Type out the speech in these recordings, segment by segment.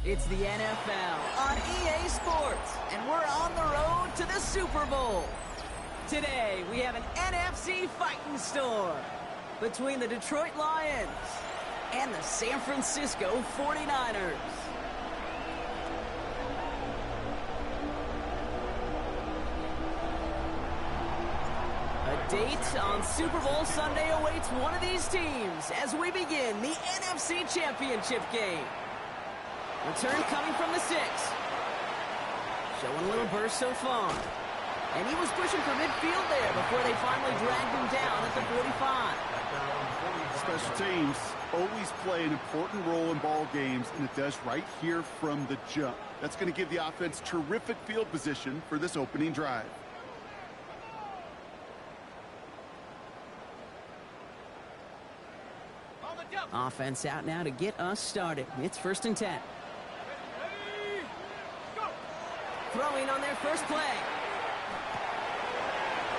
It's the NFL on EA Sports, and we're on the road to the Super Bowl. Today, we have an NFC fighting storm between the Detroit Lions and the San Francisco 49ers. A date on Super Bowl Sunday awaits one of these teams as we begin the NFC Championship game. Return coming from the 6. Showing a little burst so far. And he was pushing for midfield there before they finally dragged him down at the 45. Special teams always play an important role in ball games, and it does right here from the jump. That's going to give the offense terrific field position for this opening drive. Offense out now to get us started. It's 1st and 10. Throwing on their first play.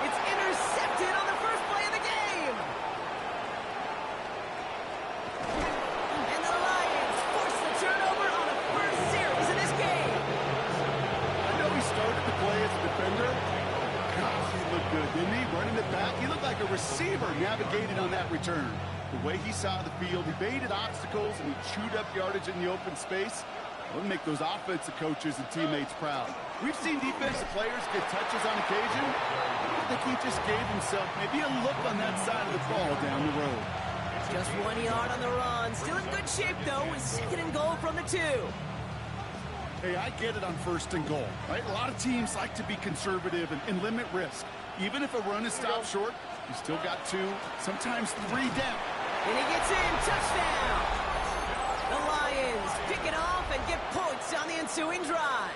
It's intercepted on the first play of the game. And the Lions force the turnover on the first series of this game. I know he started the play as a defender. Gosh, he looked good, didn't he? Running it back, he looked like a receiver navigating on that return. The way he saw the field, he baited obstacles and he chewed up yardage in the open space. It'll make those offensive coaches and teammates proud. We've seen defensive players get touches on occasion. I think he just gave himself maybe a look on that side of the ball down the road. Just 1 yard on the run. Still in good shape, though, with 2nd and goal from the 2. Hey, I get it on 1st and goal, right? A lot of teams like to be conservative and limit risk. Even if a run is stopped short, you still got 2, sometimes 3 down. And he gets in. Touchdown! The Lions pick it off and get points on the ensuing drive.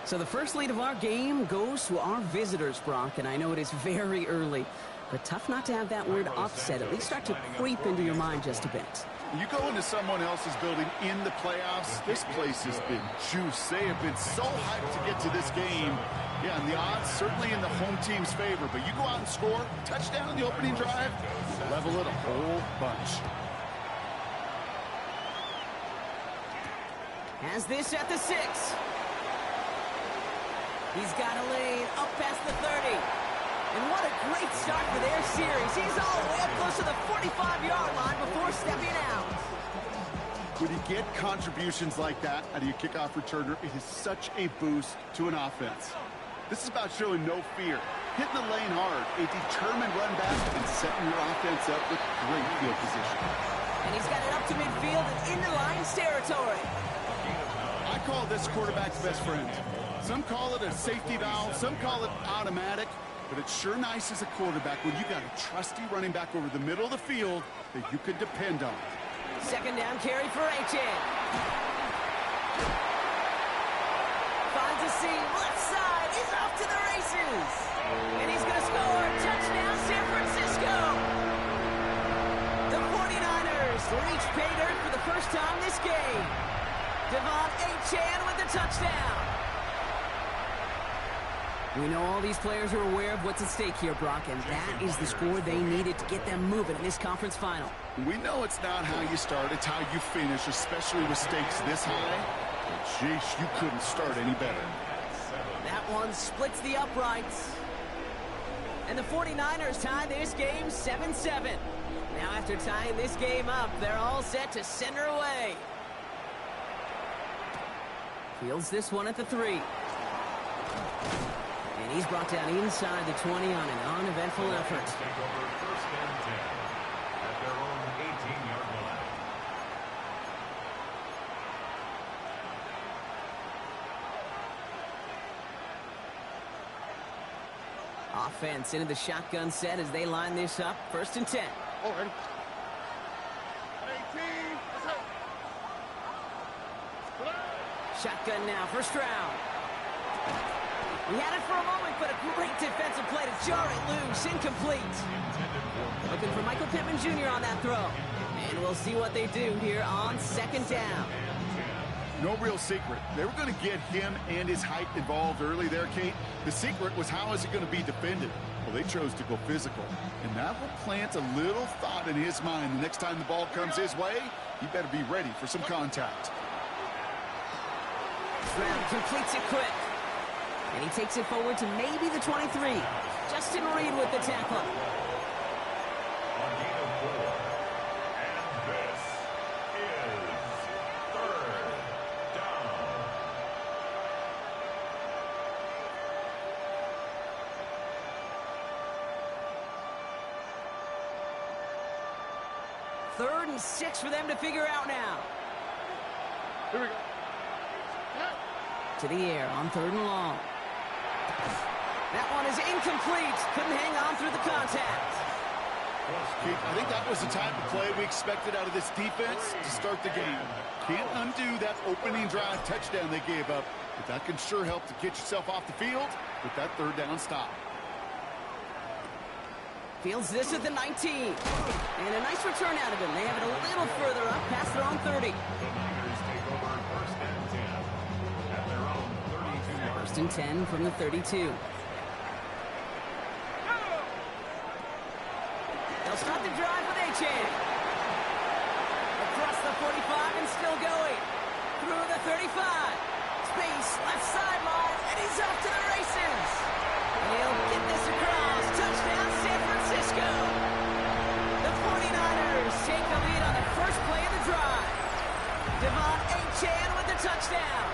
So the first lead of our game goes to our visitors, Brock, and I know it is very early, but tough not to have that word upset at least start to creep into your mind just a bit. You go into someone else's building in the playoffs, this place has been juiced. They have been so hyped to get to this game. Yeah, and the odds certainly in the home team's favor, but you go out and score, touchdown in the opening drive, level it a whole bunch. Has this at the 6. He's got a lane up past the 30. And what a great start for their series. He's all the way up close to the 45-yard line before stepping out. When you get contributions like that out of your kickoff returner, it is such a boost to an offense. This is about showing no fear, hitting the lane hard, a determined run back, and setting your offense up with great field position. And he's got it up to midfield and into Lions territory. I call this quarterback's best friend. Some call it a safety valve, some call it automatic, but it's sure nice as a quarterback when you got a trusty running back over the middle of the field that you can depend on. 2nd down carry for Achane. Finds a seam, left side, he's off to the races. And he's going to score, touchdown San Francisco. The 49ers reach pay dirt for the first time this game. Devon Achane with the touchdown. We know all these players are aware of what's at stake here, Brock, and that is the score they needed to get them moving in this conference final. We know it's not how you start, it's how you finish, especially with stakes this high. But jeez, you couldn't start any better. That one splits the uprights. And the 49ers tie this game 7-7. Now after tying this game up, they're all set to send her away. Fields this one at the 3. And he's brought down inside the 20 on an uneventful effort. Offense into the shotgun set as they line this up. 1st and 10. Already. Shotgun now, first round. He had it for a moment, but a great defensive play to jar it loose. Incomplete. Looking for Michael Pittman Jr. on that throw. And we'll see what they do here on 2nd down. No real secret. They were going to get him and his height involved early there, Kate. The secret was, how is he going to be defended? Well, they chose to go physical. And that will plant a little thought in his mind. The next time the ball comes his way, he better be ready for some contact. Brown completes it quick. And he takes it forward to maybe the 23. Justin Reed with the tackle. Third and 6 for them to figure out now. Here we go. To the air on 3rd and long. That one is incomplete. Couldn't hang on through the contact. I think that was the type of play we expected out of this defense to start the game. Can't undo that opening drive touchdown they gave up, but that can sure help to get yourself off the field with that 3rd down stop. Fields this at the 19. And a nice return out of him. They have it a little further up past their own 30. First and 10 from the 32. They'll start the drive with Achane. Across the 45 and still going. Through the 35. Space, left sideline, and he's off to the races. He'll get this across. Touchdown, San Francisco. The 49ers take the lead on the first play of the drive. Devon Achane with the touchdown.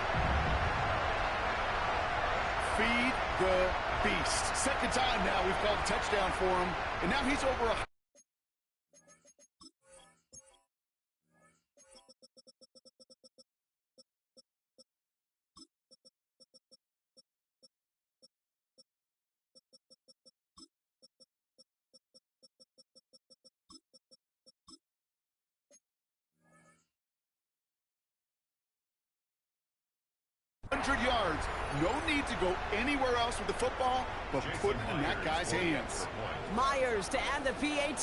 Feed the beast. Second time now we've called a touchdown for him, and now he's over 100 yards. No need to go anywhere else with the football, but put it in that guy's hands. Myers to add the PAT.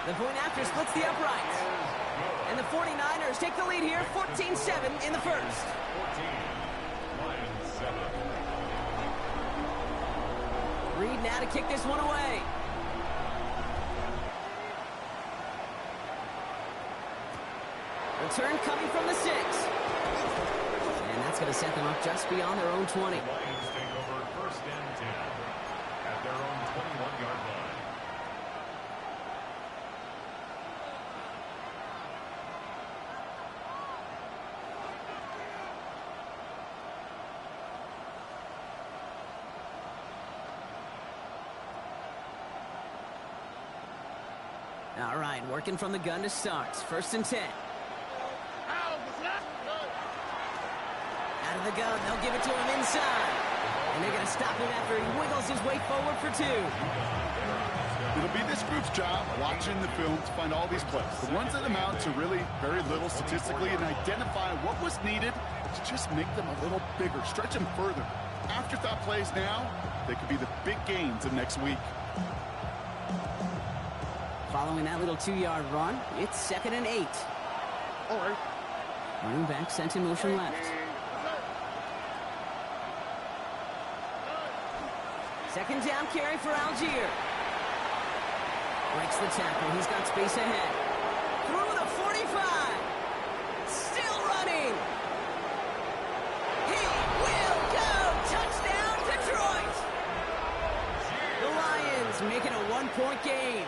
The point after splits the uprights. And the 49ers take the lead here, 14-7 in the first. Reed now to kick this one away. Return coming from the 6. And that's going to set them up just beyond their own 20. The Lions take over first and 10 at their own 21-yard line. All right, working from the gun to start. First and 10. Out of the gun, they'll give it to him inside. And they're going to stop him after he wiggles his way forward for 2. It'll be this group's job watching the film to find all these plays. The ones that amount to really very little statistically, and identify what was needed to just make them a little bigger, stretch them further. Afterthought plays now, they could be the big gains of next week. Following that little 2-yard run, it's 2nd and 8. All right. Running back sent in motion left. Second down carry for Algier. Breaks the tackle. He's got space ahead. Through the 45. Still running. He will go. Touchdown, Detroit. The Lions making a 1-point game.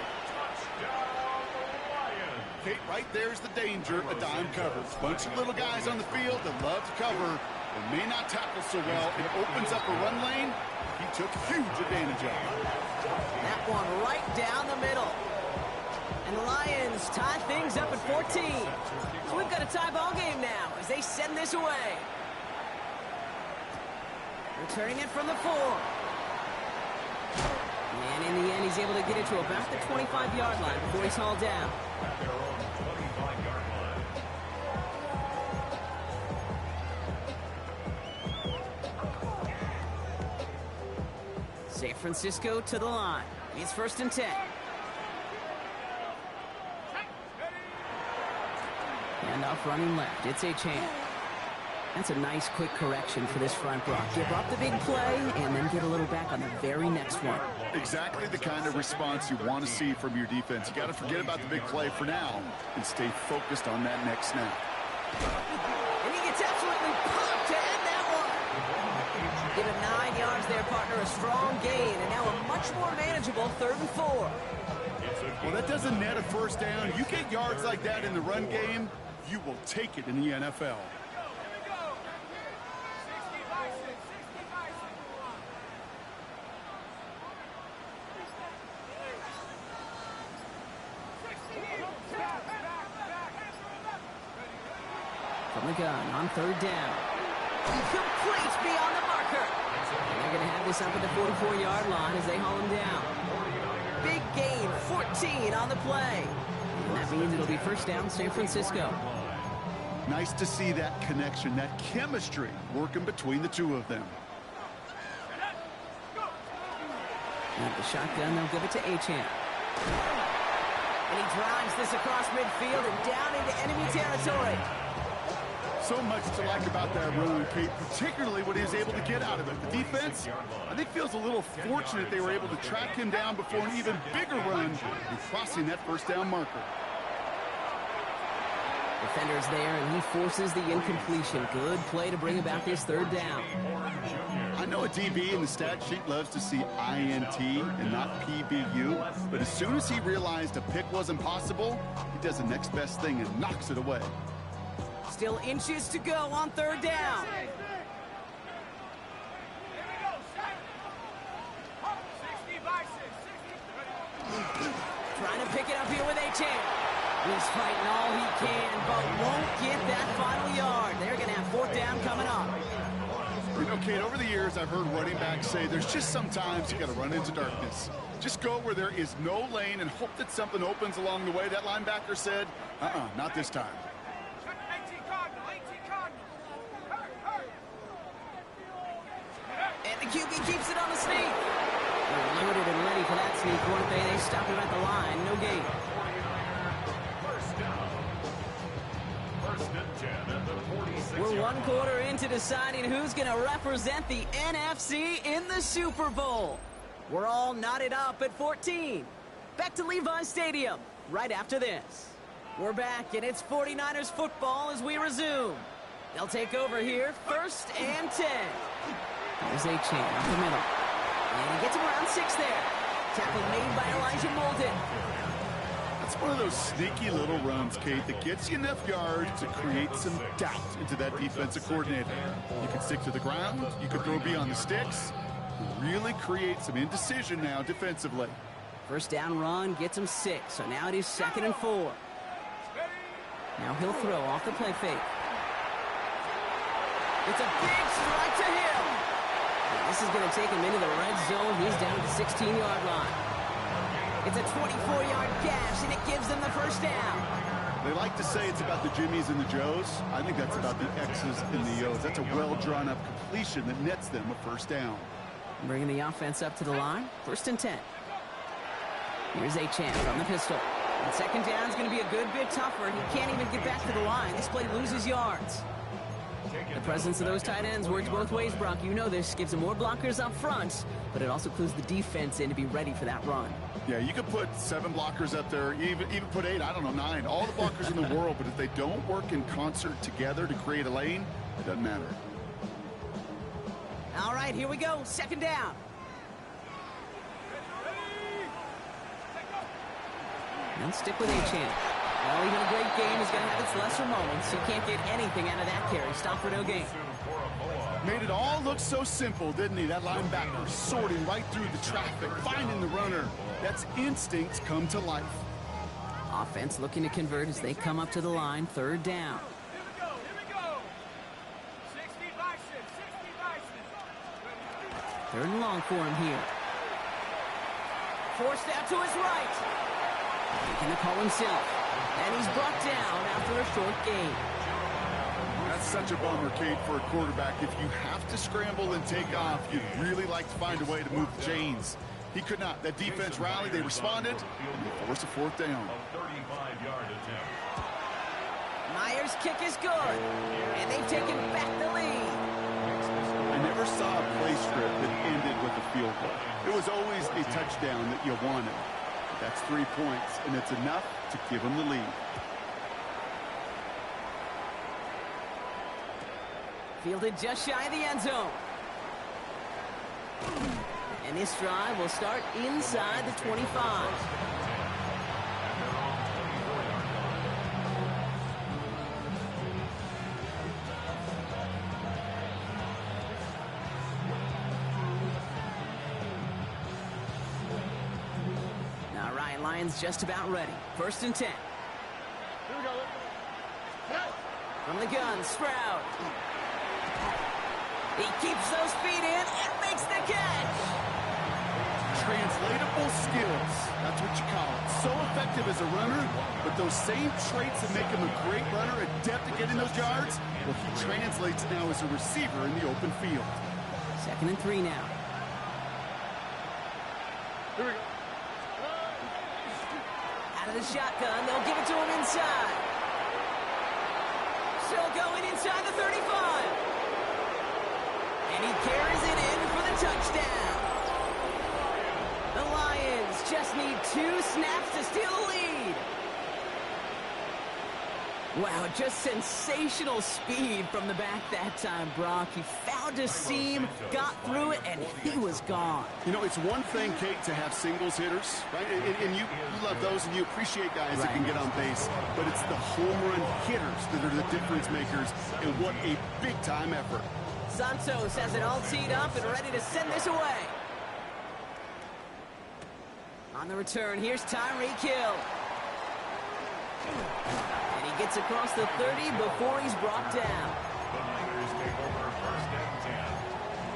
Kate, right there's the danger a dime covers. Bunch of little guys on the field that love to cover and may not tackle so well. It opens up a run lane. He took huge advantage of it. That one right down the middle. And the Lions tie things up at 14. So we've got a tie ball game now as they send this away. Returning it from the 4. And in the end, he's able to get it to about the 25-yard line before he's hauled down. At their own 25-yard line. San Francisco to the line. It's 1st and 10. handoff running left. It's Achane. That's a nice, quick correction for this front, Brock. Give up the big play and then get a little back on the very next one. Exactly the kind of response you want to see from your defense. You got to forget about the big play for now and stay focused on that next snap. And he gets absolutely popped to end that one. Give him 9 yards there, partner. A strong gain, and now a much more manageable 3rd and 4. Well, that doesn't net a first down. You get yards like that in the run game, you will take it in the NFL. From the gun on 3rd down. Complete beyond the marker. And they're going to have this up at the 44-yard line as they haul him down. Big gain, 14 on the play. And that means it'll be first down San Francisco. Nice to see that connection, that chemistry working between the two of them. And the shotgun, they'll give it to Achane. And he drives this across midfield and down into enemy territory. So much to like about that run, Kate, particularly what he was able to get out of it. The defense, I think, feels a little fortunate they were able to track him down before an even bigger run and crossing that first down marker. Defender's there, and he forces the incompletion. Good play to bring about this 3rd down. I know a DB in the stat sheet loves to see INT and not PBU, but as soon as he realized a pick wasn't possible, he does the next best thing and knocks it away. Still inches to go on 3rd down. Trying to pick it up here with Achane. He's fighting all he can, but won't get that final yard. They're going to have 4th down coming up. You know, Kate, over the years, I've heard running backs say there's just sometimes you got to run into darkness. Just go where there is no lane and hope that something opens along the way. That linebacker said, not this time. And the QB keeps it on the sneak. They're loaded and ready for that sneak, weren't they? They stopped him at the line. No gain. We're 1 quarter into deciding who's going to represent the NFC in the Super Bowl. We're all knotted up at 14. Back to Levi Stadium right after this. We're back, and it's 49ers football as we resume. They'll take over here, 1st and 10. There's Achane up the middle. And he gets him around 6 there. Tackle made by Elijah Molden. It's one of those sneaky little runs, Kate, that gets you enough yards to create some doubt into that defensive coordinator. You can stick to the ground, you can throw beyond the sticks, really create some indecision now defensively. First down run gets him 6, so now it is 2nd and 4. Now he'll throw off the play fake. It's a big strike to him. And this is going to take him into the red zone. He's down at the 16-yard line. It's a 24-yard gash, and it gives them the first down. They like to say it's about the Jimmies and the Joes. I think that's about the X's and the O's. That's a well-drawn-up completion that nets them a first down. Bringing the offense up to the line. 1st and 10. Here's Achane from the pistol. And 2nd down is going to be a good bit tougher. He can't even get back to the line. This play loses yards. The presence of those tight ends works both ways, Brock. You know this. Gives them more blockers up front, but it also clues the defense in to be ready for that run. Yeah, you could put 7 blockers up there, even put 8, I don't know, 9. All the blockers in the world, but if they don't work in concert together to create a lane, it doesn't matter. All right, here we go. 2nd down. And stick with Achane. Well, even a great game is going to have its lesser moments. You can't get anything out of that carry. Stop for no gain. Made it all look so simple, didn't he? That linebacker sorting right through the traffic, finding the runner. That's instincts come to life. Offense looking to convert as they come up to the line. 3rd down. Here we go. 60 by 6. 3rd and long for him here. Forced out to his right. Making the call himself. And he's brought down after a short gain. That's such a bummer, Kate, for a quarterback. If you have to scramble and take off, you'd really like to find a way to move the chains. He could not. That defense rallied, they responded, and they forced a 4th down. Meyer's kick is good. And they've taken back the lead. I never saw a play script that ended with a field goal. It was always a touchdown that you wanted. That's 3 points, and it's enough to give them the lead. Fielded just shy of the end zone. And this drive will start inside the 25. Now Ryan Lyons just about ready. 1st and 10. Here we go. From the gun, Stroud. He keeps those feet in and makes the catch. Translatable skills. That's what you call it. So effective as a runner, but those same traits that make him a great runner, adept at getting those yards, well, he translates now as a receiver in the open field. 2nd and 3 now. Here we go. Out of the shotgun, they'll give it to him inside. Still going inside the 35. And he carries it in for the touchdown. The Lions just need 2 snaps to steal the lead. Wow, just sensational speed from the back that time, Brock. He found a seam, got through it, and he was gone. You know, it's one thing, Kate, to have singles hitters, right? And you love those, and you appreciate guys that can get on base. But it's the home run hitters that are the difference makers, and what a big-time effort. Santos has it all teed up and ready to send this away. On the return, here's Tyreek Hill. And he gets across the 30 before he's brought down. The Niners take over 1st and 10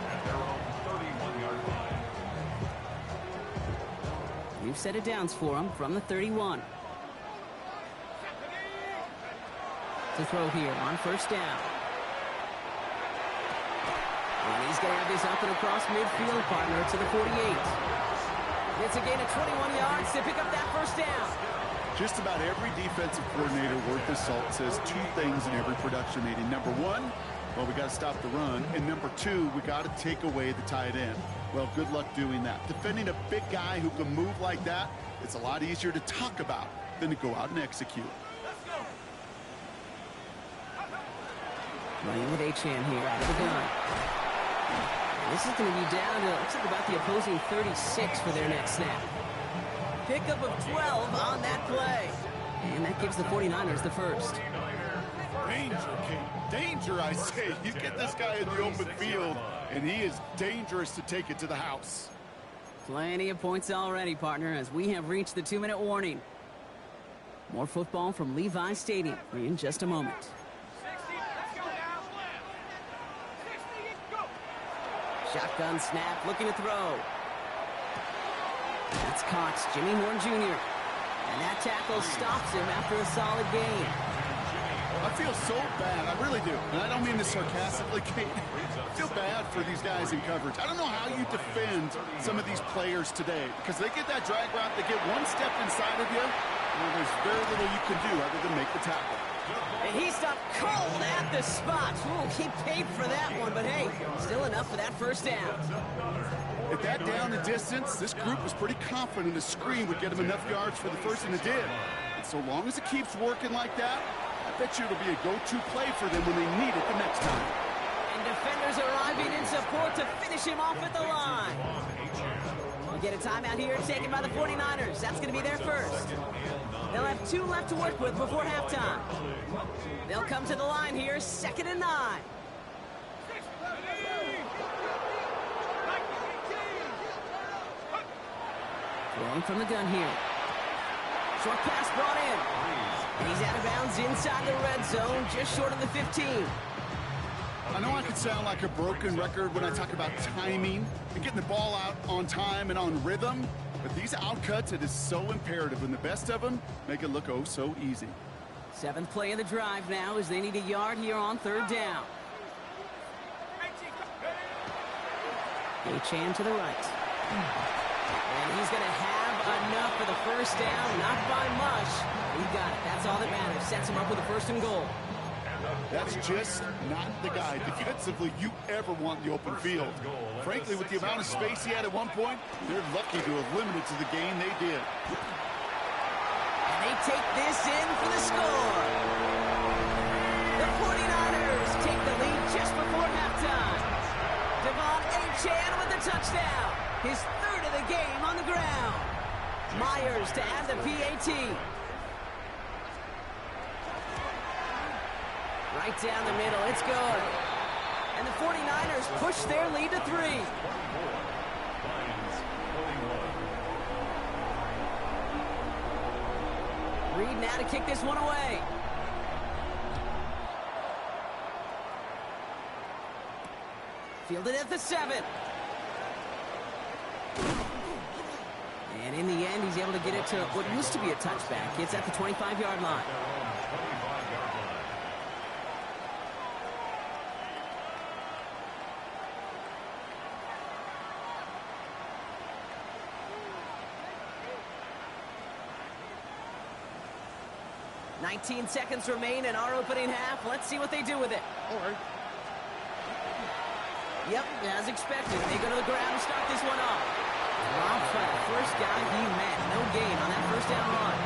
at their own 31-yard line. We've set it downs for him from the 31. To throw here on 1st down. And he's going to have this up and across midfield, partner, to the 48. It's a gain of 21 yards to pick up that 1st down. Just about every defensive coordinator worth his salt says 2 things in every production meeting. Number 1, well, we got to stop the run. And number 2, we got to take away the tight end. Well, good luck doing that. Defending a big guy who can move like that, it's a lot easier to talk about than to go out and execute. Running with Achane here out of the gun. This is going to be down to, looks like about the opposing 36 for their next snap. Pickup of 12 on that play. And that gives the 49ers the 1st. Danger, Kate. Danger, I say. You get this guy in the open field, and he is dangerous to take it to the house. Plenty of points already, partner, as we have reached the 2-minute warning. More football from Levi Stadium in just a moment. 60, let's go now. 60, go. Shotgun snap, looking to throw. That's caught, Jimmy Horn Jr. And that tackle stops him after a solid gain. I feel so bad. I really do. And I don't mean this sarcastically, Kate. I feel bad for these guys in coverage. I don't know how you defend some of these players today, because they get that drag route, they get one step inside of you, and there's very little you can do other than make the tackle. And he stopped cold at the spot. Ooh, he paid for that one, but hey, still enough for that 1st down. At that down and distance, this group was pretty confident a screen would get them enough yards for the 1st, and it did. And so long as it keeps working like that, I bet you it'll be a go-to play for them when they need it the next time. And defenders arriving in support to finish him off at the line. We'll get a timeout here taken by the 49ers. That's going to be their 1st. They'll have 2 left to work with before halftime. They'll come to the line here, 2nd and 9. Throwing from the gun here. Short pass brought in. And he's out of bounds inside the red zone, just short of the 15. I know I could sound like a broken record when I talk about timing and getting the ball out on time and on rhythm, but these outcuts, it is so imperative, and the best of them make it look oh so easy. 7th play of the drive now as they need a yard here on 3rd down. Achane to the right. And he's going to have Enough for the first down, not by much. He got it. That's all that matters. Sets him up with a 1st and goal. That's just not the guy defensively you ever want in the open field. Frankly, with the amount of space he had at one point, they're lucky to have limited to the game they did. And they take this in for the score. The 49ers take the lead just before halftime. Devon Achane with the touchdown. His 3rd of the game on the ground. Myers to add the PAT. Right down the middle, it's good. And the 49ers push their lead to 3. Reed now to kick this one away. Fielded at the 7. And in the end, he's able to get it to what used to be a touchback. It's at the 25-yard line. 19 seconds remain in our opening half. Let's see what they do with it. All right. Yep, as expected. They go to the ground and start this one off. Dropped by the first guy he met. No gain on that 1st down run.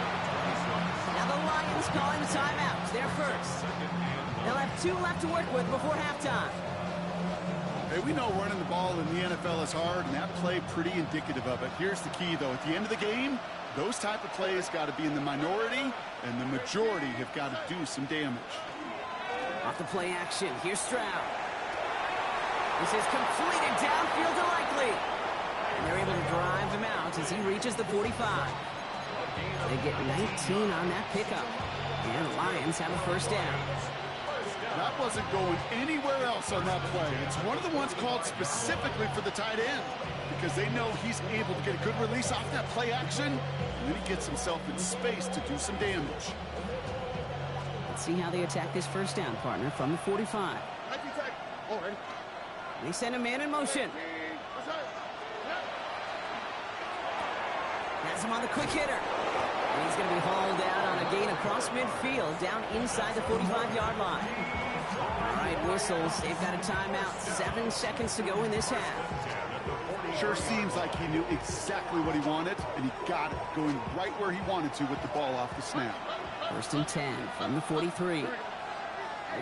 Now the Lions calling the timeout. Their first. They'll have 2 left to work with before halftime. Hey, we know running the ball in the NFL is hard, and that play pretty indicative of it. Here's the key, though. At the end of the game, those type of plays got to be in the minority, and the majority have got to do some damage. Off the play action. Here's Stroud. This is completed downfield to Likely. And they're able to drive him out as he reaches the 45. They get 19 on that pickup. And the Lions have a 1st down. That wasn't going anywhere else on that play. It's one of the ones called specifically for the tight end because they know he's able to get a good release off that play action, and then he gets himself in space to do some damage. Let's see how they attack this 1st down, partner, from the 45. All right. They send a man in motion. Has him on the quick hitter. And he's going to be hauled out on a gain across midfield down inside the 45-yard line. All right, whistles. They've got a timeout. 7 seconds to go in this half. Sure seems like he knew exactly what he wanted, and he got it going right where he wanted to with the ball off the snap. 1st and 10 from the 43. They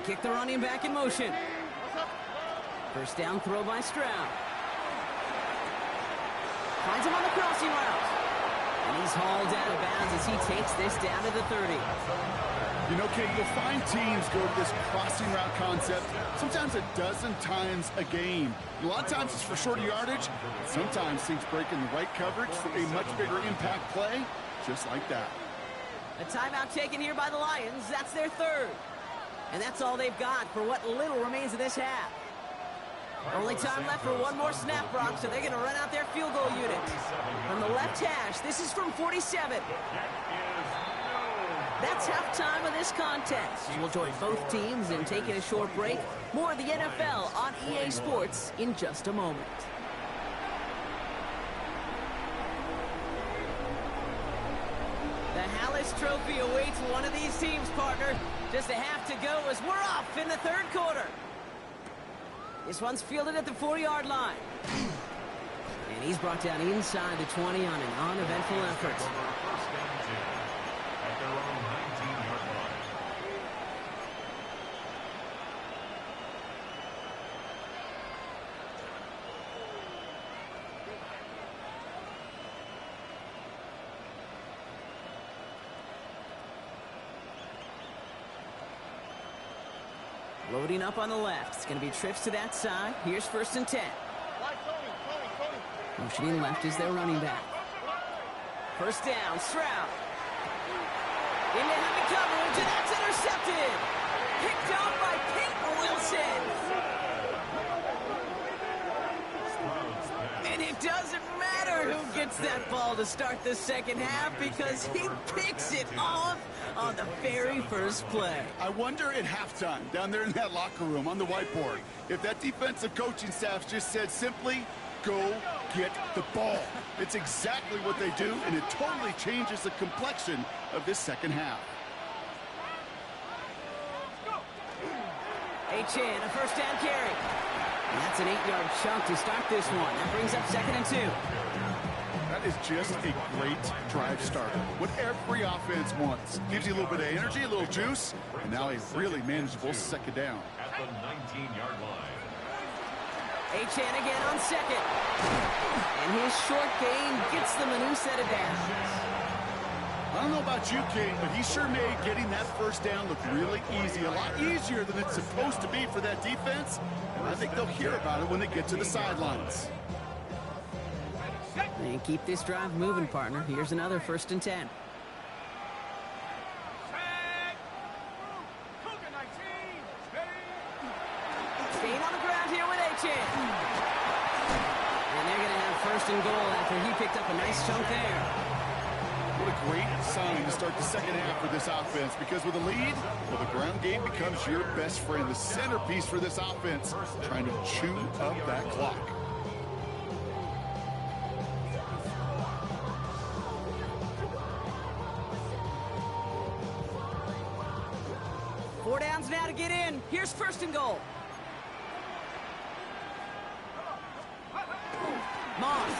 kick the running back in motion. 1st down throw by Stroud. Finds him on the crossing route. And he's hauled out of bounds as he takes this down to the 30. You know, Kate, you'll find teams go to this crossing route concept sometimes a dozen times a game. A lot of times it's for shorter yardage. Sometimes things break in the right coverage for a much bigger impact play, just like that. A timeout taken here by the Lions. That's their 3rd. And that's all they've got for what little remains of this half. Only time left for one more snap, Brock, so they're going to run out their field goal unit. From the left hash, this is from 47. That's halftime of this contest. We'll join both teams in taking a short break. More of the NFL on EA Sports in just a moment. The Hallis Trophy awaits one of these teams, partner. Just a half to go as we're off in the 3rd quarter. This one's fielded at the 40-yard line. And he's brought down inside the 20 on an uneventful effort. Loading up on the left. It's going to be trips to that side. Here's 1st and 10. Motioning left is their running back. 1st down, Stroud. Into heavy coverage, and that's intercepted. Picked off by Peyton Wilson. And it doesn't matter who gets that ball to start the 2nd half because he picks it off on the very first play. I wonder at halftime, down there in that locker room on the whiteboard, if that defensive coaching staff just said simply, go get the ball. It's exactly what they do, and it totally changes the complexion of this second half. Achane, a first down carry. And that's an 8-yard chunk to start this one. That brings up 2nd and 2. That is just a great drive starter. What every offense wants. Gives you a little bit of energy, a little juice, and now a really manageable second down. At the 19-yard line. Achane again on 2nd. And his short gain gets them a new set of downs. I don't know about you, King, but he sure made getting that first down look really easy. A lot easier than it's supposed to be for that defense. And I think they'll hear about it when they get to the sidelines. And keep this drive moving, partner. Here's another 1st and 10. Staying on the ground here with Achane. And they're going to have 1st and goal after he picked up a nice chunk there. What a great sign to start the second half for this offense, because with a lead, well, the ground game becomes your best friend, the centerpiece for this offense, trying to chew up that clock. Four downs now to get in. Here's 1st and goal. Moss.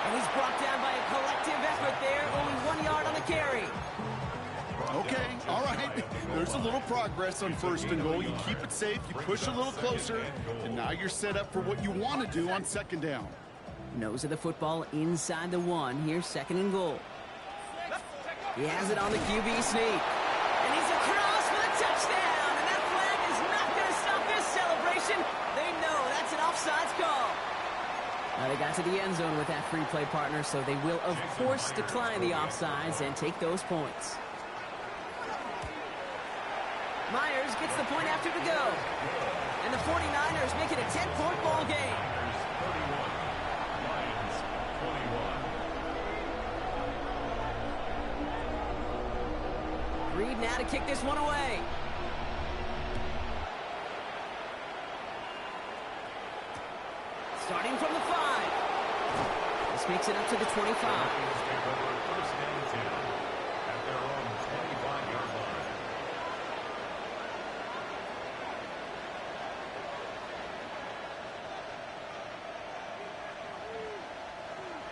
And he's brought down by a collective effort there. Only 1 yard on the carry. Okay, all right. There's a little progress on 1st and goal. You keep it safe, you push a little closer, and now you're set up for what you want to do on 2nd down. Nose of the football inside the 1. Here's 2nd and goal. He has it on the QB sneak. And he's across for the touchdown. And that flag is not going to stop this celebration. They know that's an offsides call. Now they got to the end zone with that free play, partner, so they will, of course, decline the offsides and take those points. Myers gets the point after to go. And the 49ers make it a 10-point ball game. Lions 21. Reed now to kick this one away. Starting from the 5. This makes it up to the 25. Take over 1st and 10 at their own 25-yard line.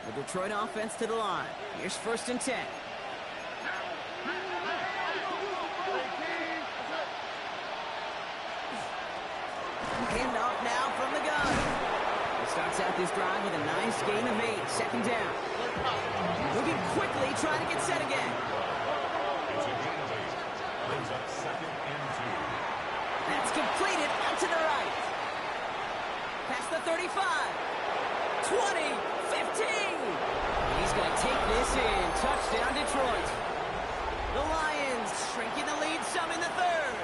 The Detroit offense to the line. Here's 1st and 10. Handoff now from the gun. He starts out this drive with a nice gain of 8. 2nd down. Moving quickly, trying to get set again. It's a gain of 8. Brings up 2nd and 2. That's completed out to the right. Past the 35. 20. 15. He's going to take this in. Touchdown, Detroit. The Lions shrinking the lead some in the 3rd.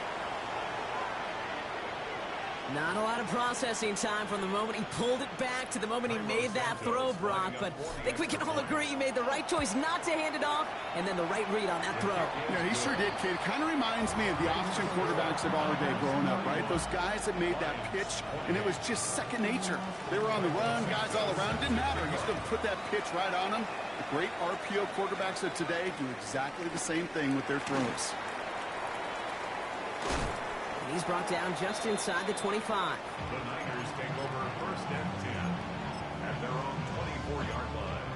Not a lot of processing time from the moment he pulled it back to the moment he made that throw, Brock. But I think we can all agree he made the right choice not to hand it off, and then the right read on that throw. Yeah, he sure did, kid. It kind of reminds me of the option quarterbacks of our day growing up, right? Those guys that made that pitch, and it was just second nature. They were on the run, guys all around. It didn't matter. He's going to put that pitch right on them. The great RPO quarterbacks of today do exactly the same thing with their throws. He's brought down just inside the 25. The Niners take over 1st and 10 at their own 24-yard line.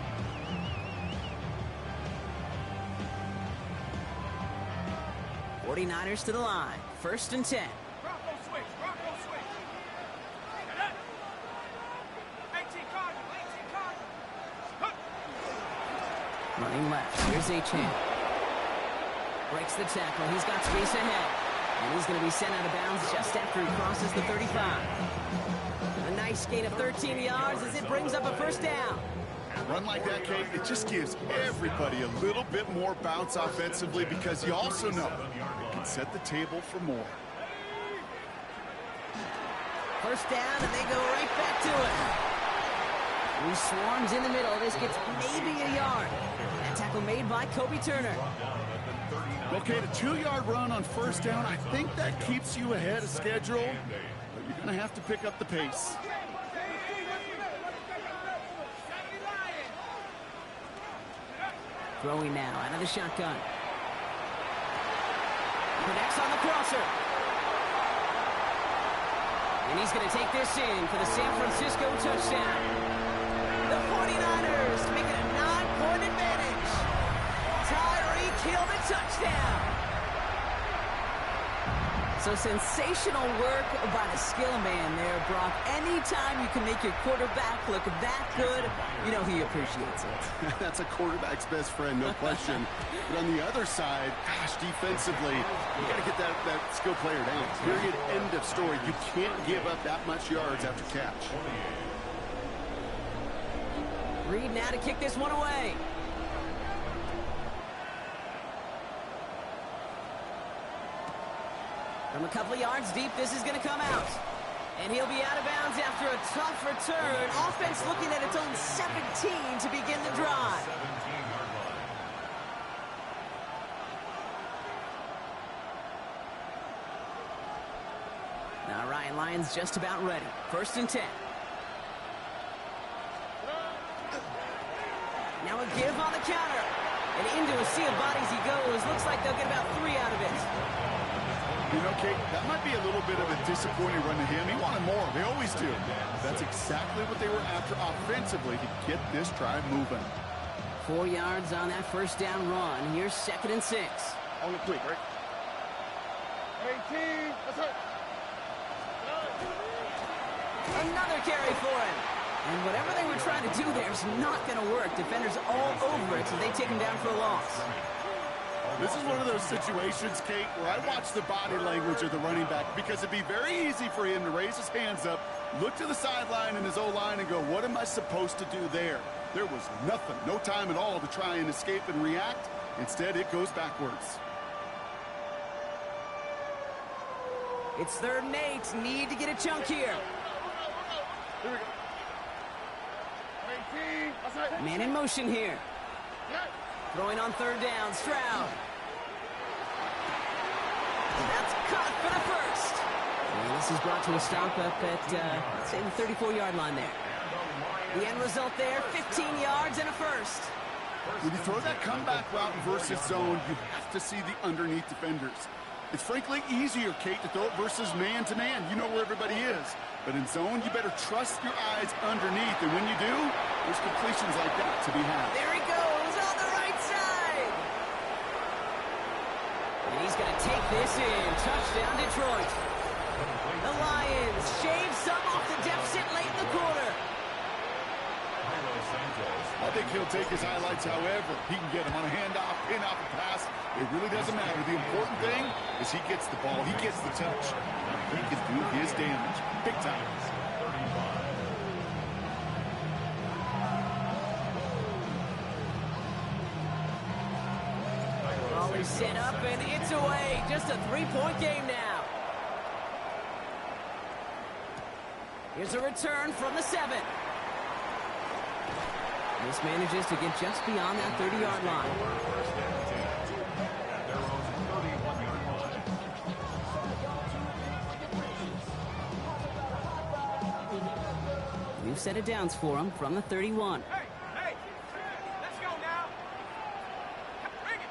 49ers to the line. 1st and 10. Bronco switch. Bronco switch. Get up. 18 Cardinals. Running left. Here's Achane. Breaks the tackle. He's got space ahead. And he's going to be sent out of bounds just after he crosses the 35. A nice gain of 13 yards as it brings up a 1st down. A run like that, Kate, it just gives everybody a little bit more bounce offensively, because you also know it can set the table for more. 1st down, and they go right back to it. He swarms in the middle. This gets maybe a yard. That tackle made by Kobe Turner. Okay, the 2-yard run on 1st down, I think that keeps you ahead of schedule, but you're going to have to pick up the pace. Throwing now out of the shotgun. Connects on the crosser. And he's going to take this in for the San Francisco touchdown. The 49ers make it a 9-point advantage. Tyreek Hill the touchdown. So sensational work by the skill man there, Brock. Anytime you can make your quarterback look that good, you know he appreciates it. That's a quarterback's best friend, no question. But on the other side, gosh, defensively, you got to get that skill player down. Period, end of story. You can't give up that much yards after catch. Reed now to kick this one away. From a couple of yards deep, this is going to come out. And he'll be out of bounds after a tough return. Offense looking at its own 17 to begin the drive. 17-yard line. All right, Lions just about ready. 1st and 10. Now a give on the counter. And into a sea of bodies he goes. Looks like they'll get about 3 out of it. You know, Kate, that might be a little bit of a disappointing run to him. He wanted more. They always do. That's exactly what they were after offensively to get this drive moving. 4 yards on that 1st down run. Here's 2nd and 6. On the quick, right? 18. That's it. Another carry for him. And whatever they were trying to do there is not going to work. Defenders all over it, so they take him down for a loss. This is one of those situations, Kate, where I watch the body language of the running back because it'd be very easy for him to raise his hands up, look to the sideline in his O-line and go, what am I supposed to do there? There was nothing, no time at all to try and escape and react. Instead, it goes backwards. It's 3rd and 8. Need to get a chunk here. Here we go. 18. That's it. Man in motion here. Throwing on 3rd down, Stroud. That's caught for the 1st. And this is brought to a stop up at, let's say, the 34-yard line there. The end result there, 15 yards and a 1st. When you throw that comeback route versus zone, you have to see the underneath defenders. It's frankly easier, Kate, to throw it versus man-to-man. You know where everybody is. But in zone, you better trust your eyes underneath. And when you do, there's completions like that to be had. There he goes on the right side. And he's going to take this in. Touchdown, Detroit. The Lions shave some off the deficit late in the quarter. I think he'll take his highlights however he can get them on a handoff, pin off a pass. It really doesn't matter. The important thing is he gets the ball. He gets the touch. He can do his damage. Big time. Ball is set up and it's away. Just a 3-point game now. Here's a return from the 7. This manages to get just beyond that 30-yard line. We've set it downs for him from the 31. Hey, hey. Let's go now. Bring it.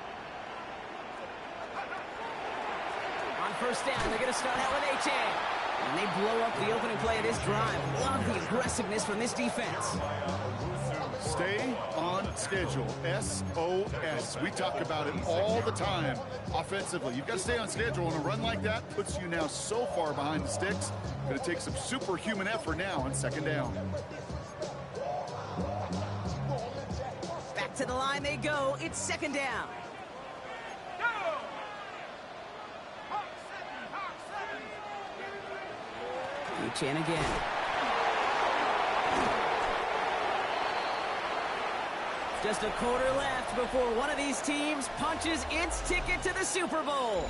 On 1st down, they're going to start out with Achane. And they blow up the opening play of this drive. Love the aggressiveness from this defense. Stay on schedule. SOS. We talk about it all the time offensively. You've got to stay on schedule, and a run like that puts you now so far behind the sticks. Going to take some superhuman effort now on 2nd down. Back to the line they go. It's 2nd down. Go. Hawk 7. Achane again. Just a quarter left before one of these teams punches its ticket to the Super Bowl.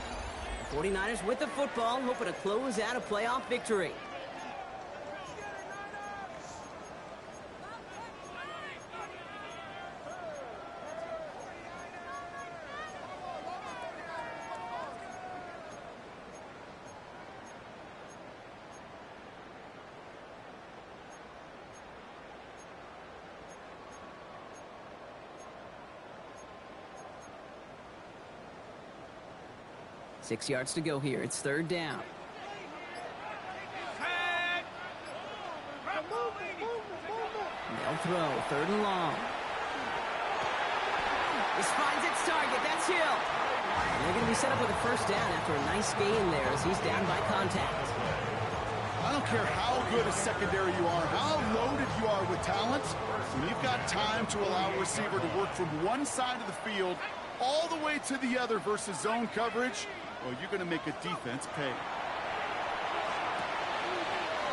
The 49ers with the football, hoping to close out a playoff victory. 6 yards to go here. It's third down. They'll throw. Third and long. This finds its target. That's Hill. And they're going to be set up with a first down after a nice gain there as he's down by contact. I don't care how good a secondary you are, how loaded you are with talent, when you've got time to allow a receiver to work from one side of the field all the way to the other versus zone coverage, well, you're going to make a defense pay.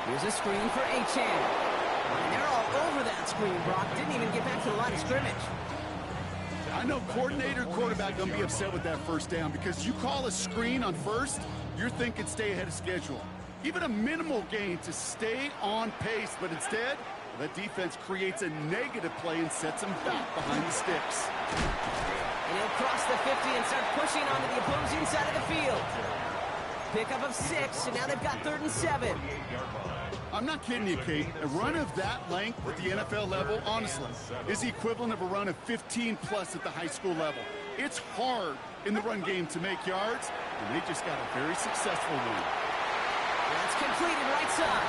Here's a screen for Achane. And they're all over that screen, Brock. Didn't even get back to the line of scrimmage. I know coordinator and quarterback going to be upset with that first down because you call a screen on first, you're thinking stay ahead of schedule. Even a minimal gain to stay on pace, but instead, the defense creates a negative play and sets them back behind the sticks. And he'll cross the 50 and start pushing onto the opposing side of the field. Pickup of 6, and now they've got 3rd and 7. I'm not kidding you, Kate. A run of that length at the NFL level, honestly, is the equivalent of a run of 15-plus at the high school level. It's hard in the run game to make yards, and they just got a very successful one. That's completed right side.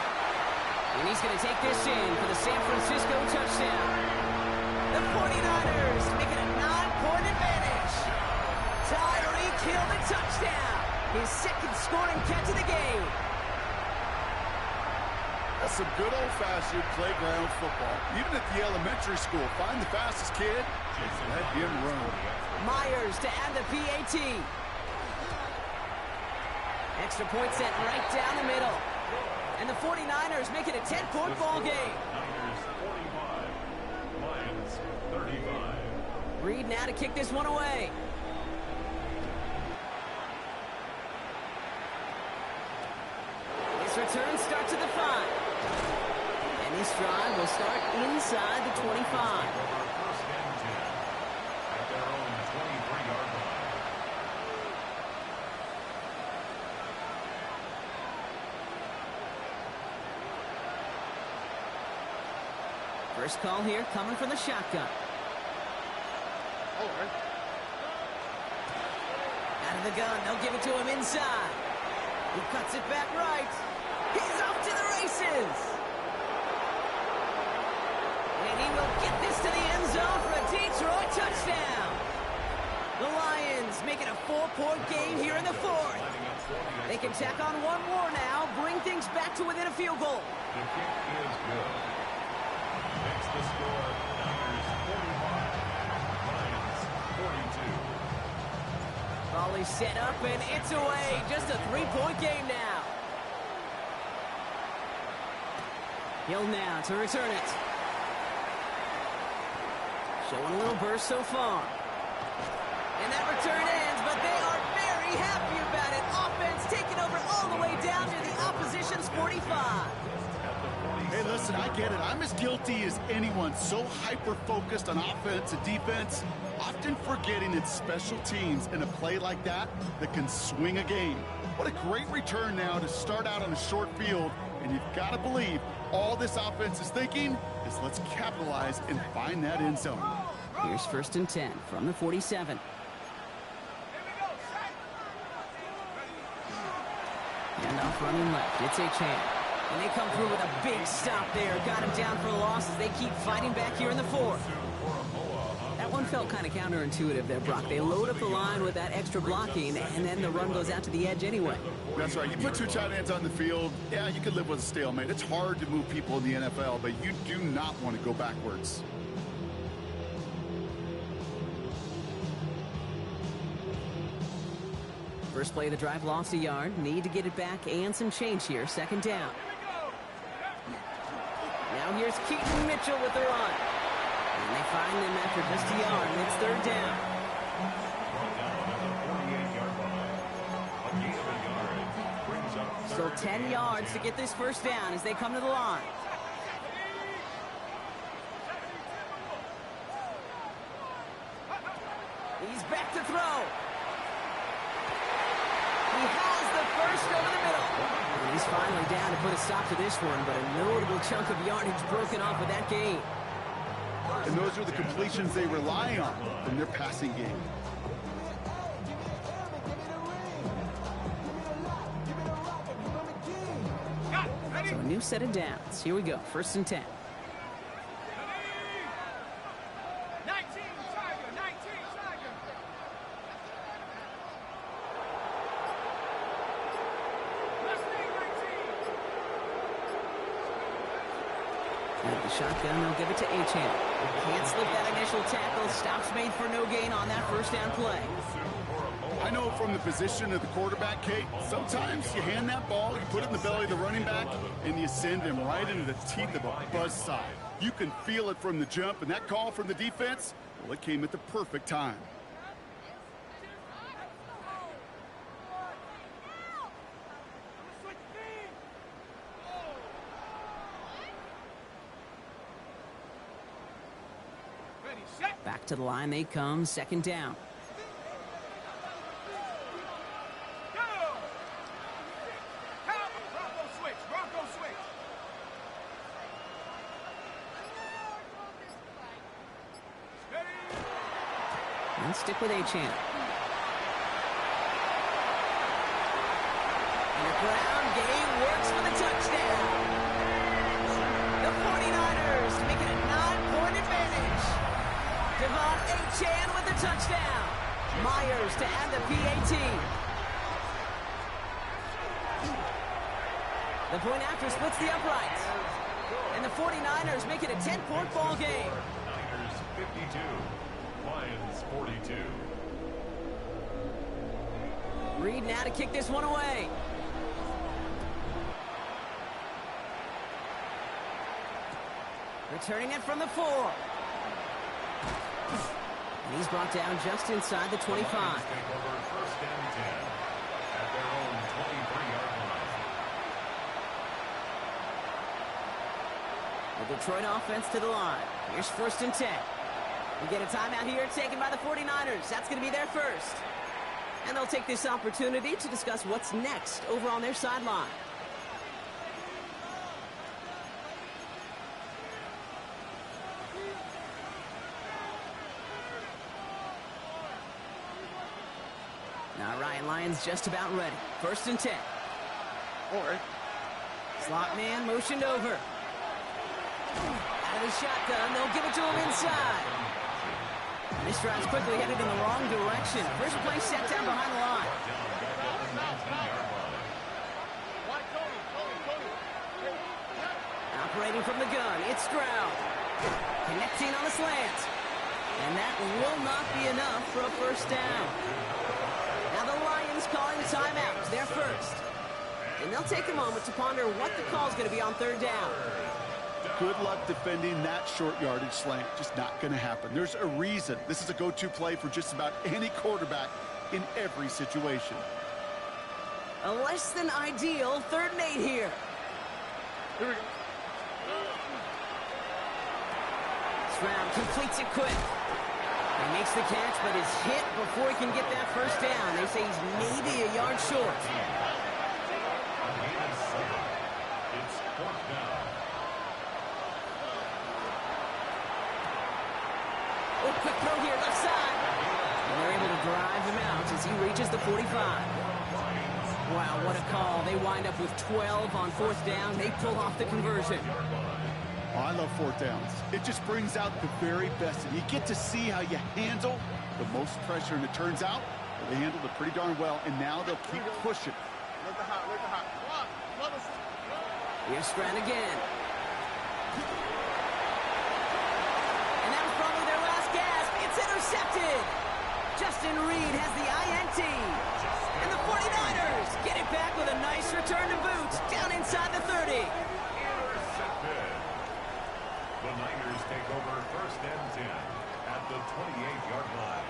And he's going to take this in for the San Francisco touchdown. The 49ers make it a 9-point advantage. Tyreek Hill the touchdown. His second scoring catch of the game. That's some good old-fashioned playground football. Even at the elementary school, find the fastest kid and let him run. Myers to add the PAT. Extra point set right down the middle. And the 49ers make it a 10-point ball game. Niners 45, Lions 35. Reed now to kick this one away. This return starts at the 5. And this drive will start inside the 25. First and 10 at their own 23-yard line. First call here coming from the shotgun. Out of the gun, they'll give it to him inside. He cuts it back right. He's off to the races. And he will get this to the end zone for a Detroit touchdown. The Lions make it a 4-point game here in the 4th. They can tack on one more now, bring things back to within a field goal. The kick is good. Makes the score Niners 45, Lions 42. Volley set up and it's away. Just a 3-point game now. Hill now to return it. Showing a little burst so far. And that return ends, but they are very happy about it. Offense taking over all the way down to the opposition's 45. Hey, listen, I get it. I'm as guilty as anyone. So hyper-focused on offense and defense, often forgetting it's special teams in a play like that that can swing a game. What a great return now to start out on a short field, and you've got to believe all this offense is thinking is let's capitalize and find that end zone. Here's 1st and 10 from the 47. And off running left, it's Achane. And they come through with a big stop there. Got him down for a loss as they keep fighting back here in the 4th. That one felt kind of counterintuitive there, Brock. They load up the line with that extra blocking, and then the run goes out to the edge anyway. That's right. You put 2 tight ends on the field, yeah, you could live with a stalemate. It's hard to move people in the NFL, but you do not want to go backwards. First play of the drive lost a yard. Need to get it back and some change here. 2nd down. Now here's Keaton Mitchell with the run. And they find them after just a yard, and it's 3rd down. So 10 yards to get this first down as they come to the line. He's back to throw. He has the first over the middle. And he's finally down to put a stop to this one, but a notable chunk of yardage broken off with that gain. And those are the completions they rely on in their passing game. new set of downs. Here we go, 1st and 10. 19, Tiger, 19, Tiger. Let's lead, 19. Out of the shotgun, they'll give it to Achane. Can't slip that initial tackle. Stops made for no gain on that 1st down play. I know from the position of the quarterback, Kate, sometimes you hand that ball, you put it in the belly of the running back, and you send him right into the teeth of a buzzsaw. You can feel it from the jump, and that call from the defense, well, it came at the perfect time. Ready, set. Back to the line they come, 2nd down. Go! Bronco switch, Bronco switch. Steady. And stick with Achane. And the ground game works for the touchdown. The 49ers make it a 9-point advantage. Devon Achane with the touchdown. Myers to add the PAT. The point after splits the uprights. And the 49ers make it a 10-point ball game. Niners 52, Lions 42. Reed now to kick this one away. Returning it from the 4. And he's brought down just inside the 25. Lions take over 1st and 10 at their own 23-yard line. The Detroit offense to the line. Here's 1st and 10. We get a timeout here taken by the 49ers. That's going to be their first. And they'll take this opportunity to discuss what's next over on their sideline. Now Ryan Lyons just about ready. 1st and 10. Slot man motioned over. Out of the shotgun, they'll give it to him inside. This drive's quickly headed in the wrong direction. First play set down behind the line. Operating from the gun, it's Stroud. Connecting on the slant. And that will not be enough for a 1st down. Now the Lions calling timeout, their first. And they'll take a moment to ponder what the call's going to be on 3rd down. Good luck defending that short yardage slant. Just not going to happen. There's a reason. This is a go-to play for just about any quarterback in every situation. A less than ideal 3rd and 8 here. Here we go. Stroud completes it quick. He makes the catch, but is hit before he can get that 1st down. They say he's maybe a yard short. It's 4th down. Oh, quick throw here, left side. And they're able to drive him out as he reaches the 45. Wow, what a call. They wind up with 12 on 4th down. They pull off the conversion. Oh, I love 4th downs. It just brings out the very best. And you get to see how you handle the most pressure. And it turns out they handled it pretty darn well. And now they'll keep pushing. Here's Stroud again. And that was probably their last gasp. It's intercepted. Justin Reed has the INT. And the 49ers get it back with a nice return to boot down inside the 30. Intercepted. The Niners take over 1st and 10 at the 28-yard line.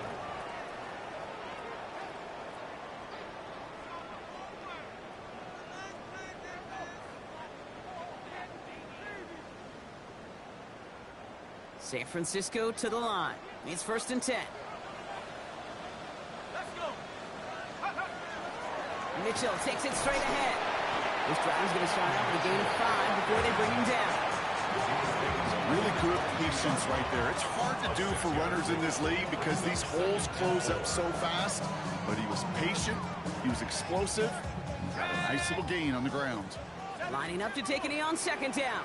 San Francisco to the line. It's 1st and 10. Let's go. Mitchell takes it straight ahead. This drive is going to start out with a gain of 5 before they bring him down. Really good patience right there. It's hard to do for runners in this league because these holes close up so fast. But he was patient, he was explosive, got a nice little gain on the ground. Set. Lining up to take a knee on second down.